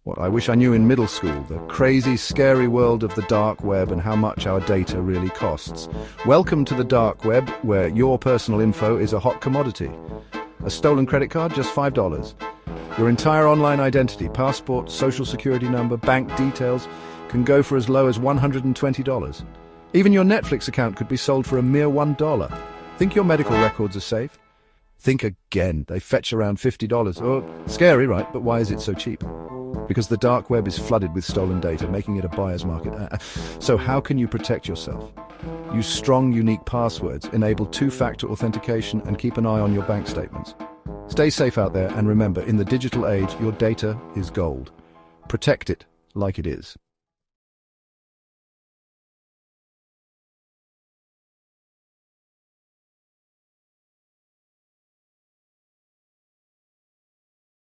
What I wish I knew in middle school, the crazy, scary world of the dark web and how much our data really costs. Welcome to the dark web, where your personal info is a hot commodity. A stolen credit card, just $5. Your entire online identity, passport, social security number, bank details, can go for as low as $120. Even your Netflix account could be sold for a mere $1. Think your medical records are safe? Think again. They fetch around $50. Oh, scary, right? But why is it so cheap? Because the dark web is flooded with stolen data, making it a buyer's market. So how can you protect yourself? Use strong, unique passwords, enable two-factor authentication, and keep an eye on your bank statements. Stay safe out there, and remember, in the digital age, your data is gold. Protect it like it is.